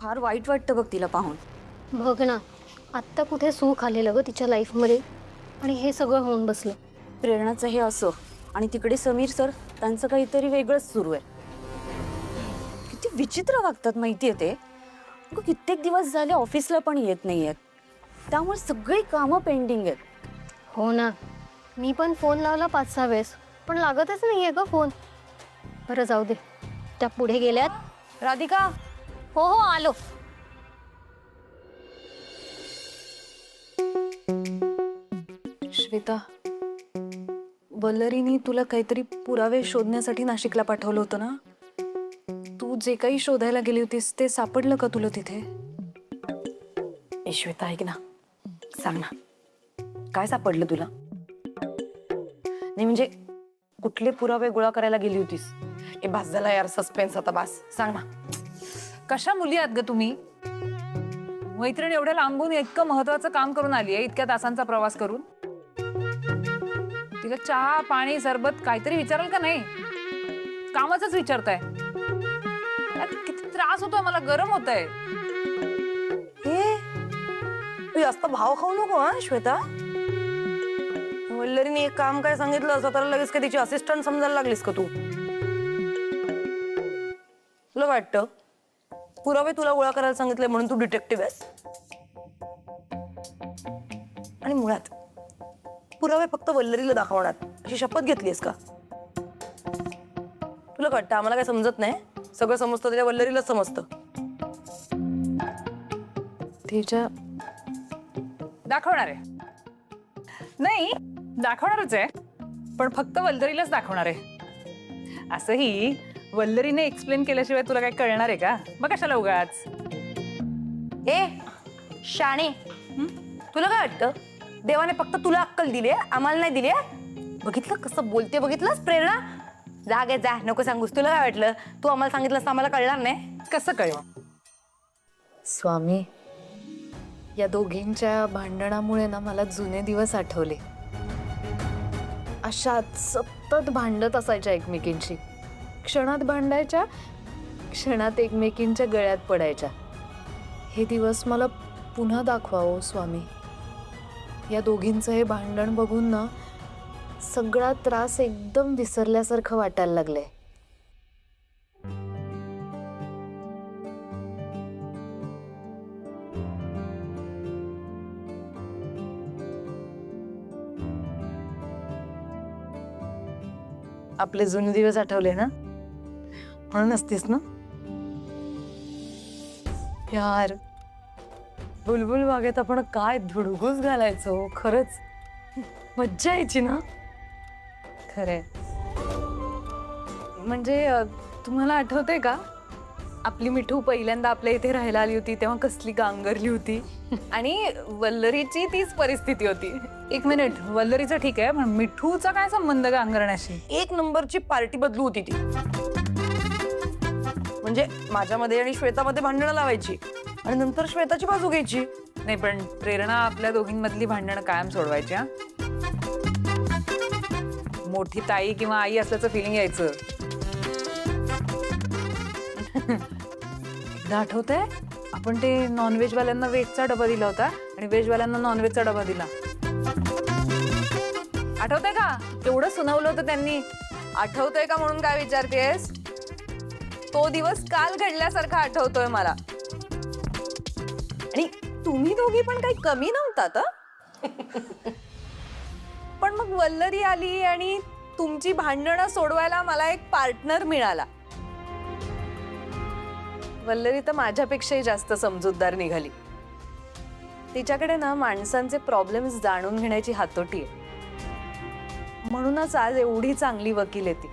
फार वाईट वाटतं बघ तिला पाहून. बघ ना, आत्ता कुठे सुख आलेलं ग तिच्या लाईफमध्ये आणि हे सगळं होऊन बसलं. प्रेरणाचं हे असं आणि तिकडे समीर सर त्यांचं काहीतरी वेगळंच सुरू आहे. किती विचित्र वागतात माहितीये ते. अगं, कित्येक दिवस झाले ऑफिसला पण येत नाहीयेत. त्यामुळे सगळी कामं पेंडिंग आहेत. हो ना, मी पण फोन लावला 5-6 वेळेस पण लागतच नाहीये ग फोन. बरं जाऊ दे, त्या पुढे गेल्यात. राधिका, हो हो आलो. श्वेता, वल्लरीनी तुला काहीतरी पुरावे शोधण्यासाठी नाशिकला पाठवलं होतं ना? तू जे काही शोधायला गेली होतीस ते सापडलं का तुला तिथे? ए श्वेता, ऐक ना, सांग ना, काय सापडलं तुला? नाही म्हणजे कुठले पुरावे गोळा करायला गेली होतीस? ए बास झाला यार, सस्पेन्स आता बास, सांग ना. कशा मुली आहात ग तुम्ही? मैत्रीण एवढ्या लांबून इतकं महत्वाचं काम करून आली आहे, इतक्या तासांचा प्रवास करून. तिला चहा पाणी सरबत काहीतरी विचाराल का नाही? कामाचंच विचारताय. यात किती त्रास होतोय मला, गरम होतंय. तू जास्त भाव खाऊ नको हा श्वेता. वल्लरीने एक काम काय सांगितलं असं तर लगेच काय तिची असिस्टंट समजायला लागलीस का तू? तुला वाटतं पुरावे तुला गोळा करायला सांगितले म्हणून तू डिटेक्टिव्ह आहेस? आणि मुळात पुरावे फक्त वल्लरीला दाखवणार अशी शपथ घेतलीस का? तुला वाटतं आम्हाला काय समजत नाही? सगळं समजतं त्याच्या वल्लरीलाच समजतं. तिच्या दाखवणार आहे. नाही, दाखवणारच आहे, पण फक्त वल्लरीलाच दाखवणार आहे. असंही वल्लरीने एक्सप्लेन केल्याशिवाय तुला काय कळणार आहे का? मग कशाला उगाच. ए शाणे, तुला काय वाटतं देवाने फक्त तुला अक्कल दिली आहे, आम्हाला नाही दिली आहे? बघितलं कसं बोलते, बघितलंस प्रेरणा? जा गे जा, नको सांगूस. तुला काय वाटलं तू आम्हाला सांगितलंस तर आम्हाला कळणार नाही? कसं कळेल? स्वामी, या दोघींच्या भांडणामुळे ना मला जुने दिवस आठवले. अशात सतत भांडत असायच्या एकमेकींशी. क्षणात भांडायच्या, क्षणात एकमेकींच्या गळ्यात पडायच्या. हे दिवस मला पुन्हा दाखवा ओ स्वामी. या दोघींचं हे भांडण बघून ना सगळा त्रास एकदम विसरल्यासारखं वाटायला लागलंय. आपले जुने दिवस आठवले ना, म्हणून असतेस ना यार. बुलबुल बागेत आपण काय धुडगूस घालायचो, खरंच मज्जा यायची ना. खरंय. म्हणजे तुम्हाला आठवतंय का आपली मिठू पहिल्यांदा आपल्या इथे राहायला आली होती तेव्हा कसली गांगरली होती? आणि वल्लरीची तीच परिस्थिती होती. एक मिनिट, वल्लरीचं ठीक आहे, पण मिठूचा काय संबंध ग अंगरण्याशी? एक नंबरची पार्टी बदलू होती ती. म्हणजे माझ्यामध्ये आणि श्वेतामध्ये भांडणं लावायची आणि नंतर श्वेताची बाजू घ्यायची. नाही, पण प्रेरणा आपल्या दोघींमधली भांडणं कायम सोडवायची. हा, मोठी ताई किंवा आई असल्याचं फिलिंग यायचं. एकदा आठवतंय आपण ते नॉनव्हेज वाल्यांना व्हेजचा डबा दिला होता आणि व्हेज वाल्यांना नॉनव्हेजचा डबा दिला. आठवतंय का? केवढं सुनावलं होतं त्यांनी. आठवतोय का म्हणून काय विचारतेस? तो दिवस काल घडल्यासारखा आठवतोय मला. आणि तुम्ही दोघी पण काही कमी नव्हतात. पण मग वल्लरी आली आणि तुमची भांडणं सोडवायला मला एक पार्टनर मिळाला. वल्लरी तर माझ्यापेक्षाही जास्त समजूतदार निघाली. तिच्याकडे ना माणसांचे प्रॉब्लेम्स जाणून घेण्याची हातोटी आहे. म्हणूनच आज एवढी चांगली वकील आहे ती.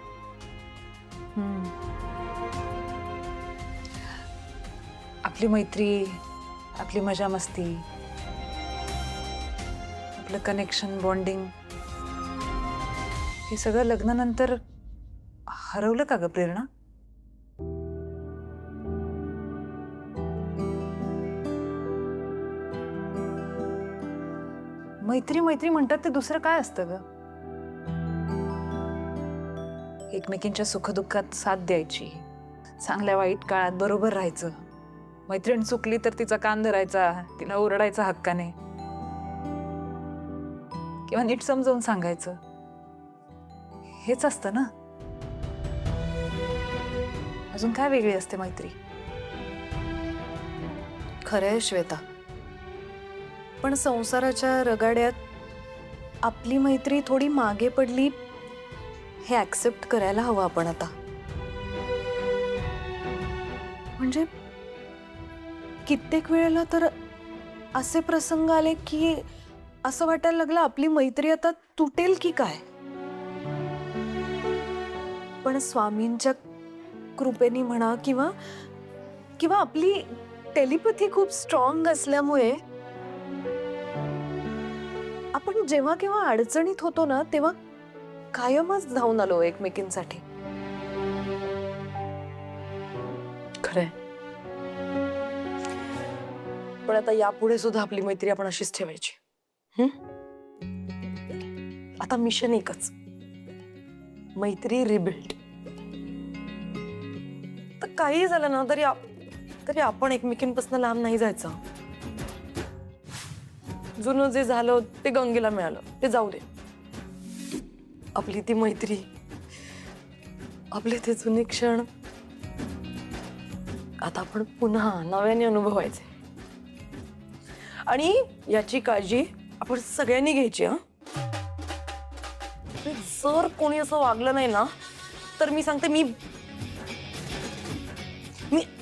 आपली मैत्री, आपली मजा मस्ती, आपलं कनेक्शन, बॉन्डिंग, हे सगळं लग्नानंतर हरवलं का ग प्रेरणा? मैत्री मैत्री म्हणतात ते दुसरं काय असतं ग? एकमेकींच्या सुखदुःखात साथ द्यायची, चांगल्या वाईट काळात बरोबर राहायचं, मैत्रीण चुकली तर तिचा कान धरायचा, तिला ओरडायचा हक्काने, किंवा नीट समजावून सांगायचं. हेच असतं ना. अजून काय वेगळी असते मैत्री? खरंय श्वेता, पण संसाराच्या रगाड्यात आपली मैत्री थोडी मागे पडली हे ऍक्सेप्ट करायला हवं आपण आता. म्हणजे कित्येक वेळेला तर असे प्रसंग आले की असं वाटायला लागलं आपली मैत्री आता तुटेल की काय. पण स्वामींच्या कृपेने म्हणा किंवा किंवा आपली टेलिपॅथी खूप स्ट्रॉंग असल्यामुळे आपण जेव्हा केव्हा अडचणीत होतो ना तेव्हा कायमच धावून आलो एकमेकींसाठी. खरंय, पण आता यापुढे सुद्धा आपली मैत्री आपण अशीच ठेवायची. आता मिशन एकच, मैत्री रिबिल्ड. तर काही झालं ना तरी आपण एकमेकींपासून लांब नाही जायचं. जुनं जे झालं ते गंगेला मिळालं, ते जाऊ दे. आपली ती मैत्री, आपले ते जुने क्षण आता आपण पुन्हा नव्याने अनुभवायचे. आणि याची काळजी आपण सगळ्यांनी घ्यायची. जर कोणी असं वागलं नाही ना तर मी सांगते, मी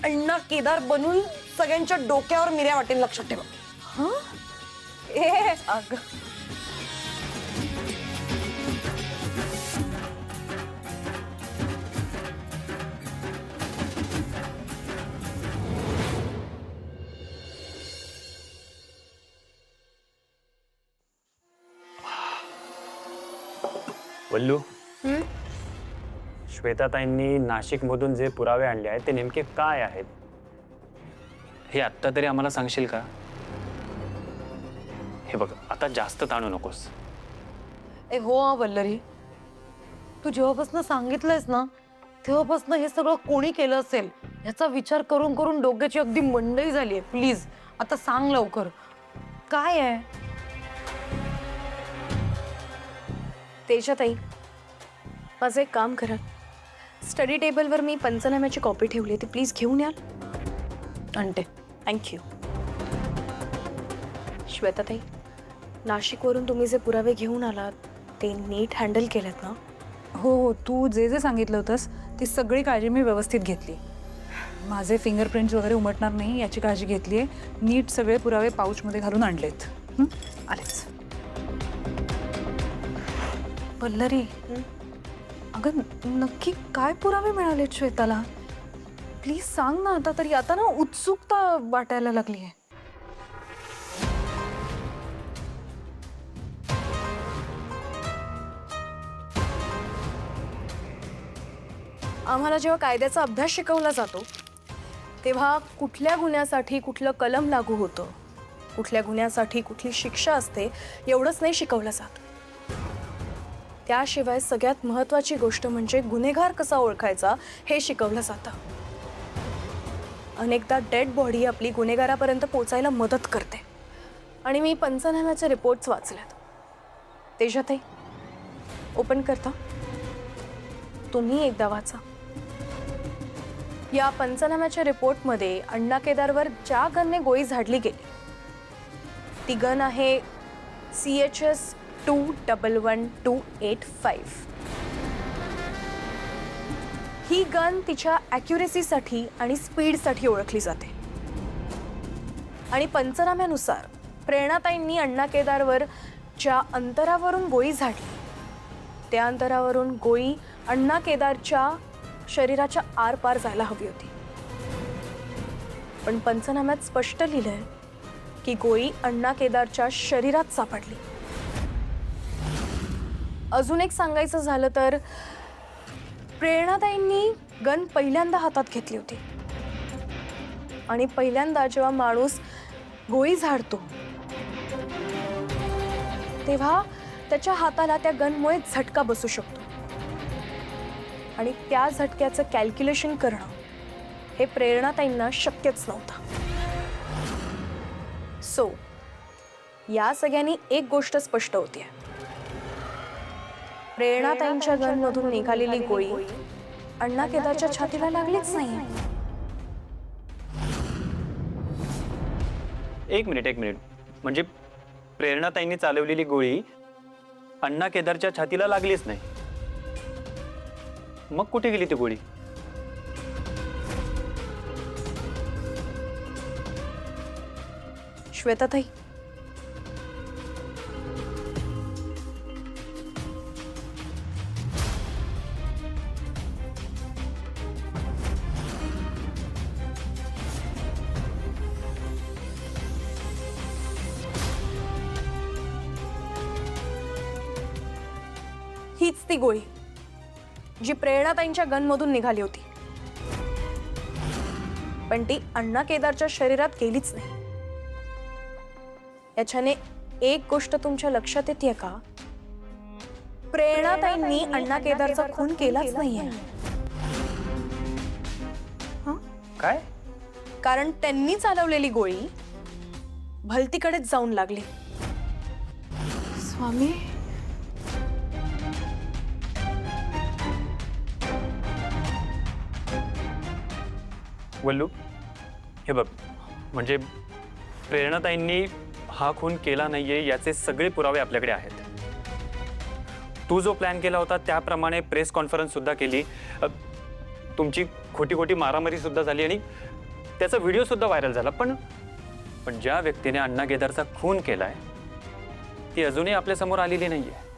अण्णा केदार बनून सगळ्यांच्या डोक्यावर मिऱ्या वाटेल, लक्षात ठेवा. अगं वल्लू, श्वेताताईंनी नाशिकमधून जे पुरावे आणले आहेत ते नेमके काय आहेत हे आत्ता तरी आम्हाला सांगशील का? हे बघ, आता जास्त ताणू नकोस. हो वल्लरी, तू जेव्हापासून सांगितलंयस ना तेव्हापासून हे सगळं कोणी केलं असेल याचा विचार करून करून डोक्याची अगदी मंडई झाली आहे. प्लीज आता सांग लवकर, काय आहे? तेजाताई, माझं एक काम करा. स्टडी टेबलवर मी पंचनाम्याची कॉपी ठेवली, ती प्लीज घेऊन याल. आणते. थँक्यू. श्वेताताई, नाशिकवरून तुम्ही जे पुरावे घेऊन आलात ते नीट हँडल केलेत ना? हो हो, तू जे जे सांगितलं होतंस ती सगळी काळजी मी व्यवस्थित घेतली. माझे फिंगरप्रिंट्स वगैरे उमटणार नाही याची काळजी घेतली आहे. नीट सगळे पुरावे पाऊचमध्ये घालून आणलेत. आलेच. वल्लरी, अगं नक्की काय पुरावे मिळाले श्वेताला? प्लीज सांग ना आता तरी. आता ना उत्सुकता वाटायला लागली आहे. आम्हाला जेव्हा कायद्याचा अभ्यास शिकवला जातो तेव्हा कुठल्या गुन्ह्यासाठी कुठलं कलम लागू होतं, कुठल्या गुन्ह्यासाठी कुठली शिक्षा असते एवढंच नाही शिकवलं जात. त्याशिवाय सगळ्यात महत्त्वाची गोष्ट म्हणजे गुन्हेगार कसा ओळखायचा हे शिकवलं जातं. अनेकदा डेड बॉडी आपली गुन्हेगारापर्यंत पोचायला मदत करते. आणि मी पंचनाम्याचे रिपोर्ट्स वाचलेत. तेजाताई, ओपन करता? तुम्ही एकदा वाचा. या पंचनाम्याच्या रिपोर्टमध्ये अण्णा केदारवर ज्या गनने गोळी झाडली गेली ती गन आहे CHS 211285. ही गन तिच्या ॲक्युरेसीसाठी आणि स्पीडसाठी ओळखली जाते. आणि पंचनाम्यानुसार प्रेरणाताईंनी अण्णा केदारवर ज्या अंतरावरून गोळी झाडली त्या अंतरावरून गोळी अण्णा केदारच्या शरीराच्या आरपार जायला हवी होती. पण पंचनाम्यात स्पष्ट लिहिलंय की गोळी अण्णा केदारच्या शरीरात सापडली. अजून एक सांगायचं झालं तर प्रेरणाताईंनी गन पहिल्यांदा हातात घेतली होती. आणि पहिल्यांदा जेव्हा माणूस गोळी झाडतो तेव्हा त्याच्या हाताला त्या गनमुळे झटका बसू शकतो. आणि त्या झटक्याचं कॅल्क्युलेशन करणं हे प्रेरणाताईंना शक्यच नव्हतं. सो या सगळ्यांनी एक गोष्ट स्पष्ट होतीये, प्रेरणाताईंच्या गनमधून निघालेली गोळी अण्णा केदारच्या छातीला लागलीच नाही. एक मिनिट म्हणजे प्रेरणाताईंनी चालवलेली गोळी अण्णा केदारच्या छातीला लागलीच नाही. मग कुठे गेली ती गोळी? श्वेताताई, हीच ती गोळी जी प्रेरणाताईंच्या गनमधून निघाली होती, पण ती अण्णा केदारच्या शरीरात गेलीच नाही. याच्याने एक गोष्ट तुमच्या लक्षात येते का? प्रेरणाताईंनी अण्णा केदारचा खून केलाच नाहीये. काय? कारण त्यांनी चालवलेली गोळी भलतीकडेच जाऊन लागली. स्वामी, वल्लू, हे बघ, म्हणजे प्रेरणाताईंनी हा खून केला नाहीये याचे सगळे पुरावे आपल्याकडे आहेत. तू जो प्लॅन केला होता त्याप्रमाणे प्रेस कॉन्फरन्स सुद्धा केली, तुमची खोटी खोटी मारामारी सुद्धा झाली आणि त्याचा व्हिडिओ सुद्धा व्हायरल झाला. पण ज्या व्यक्तीने अण्णा केदारचा खून केलाय ती अजूनही आपल्या समोर आलेली नाहीये.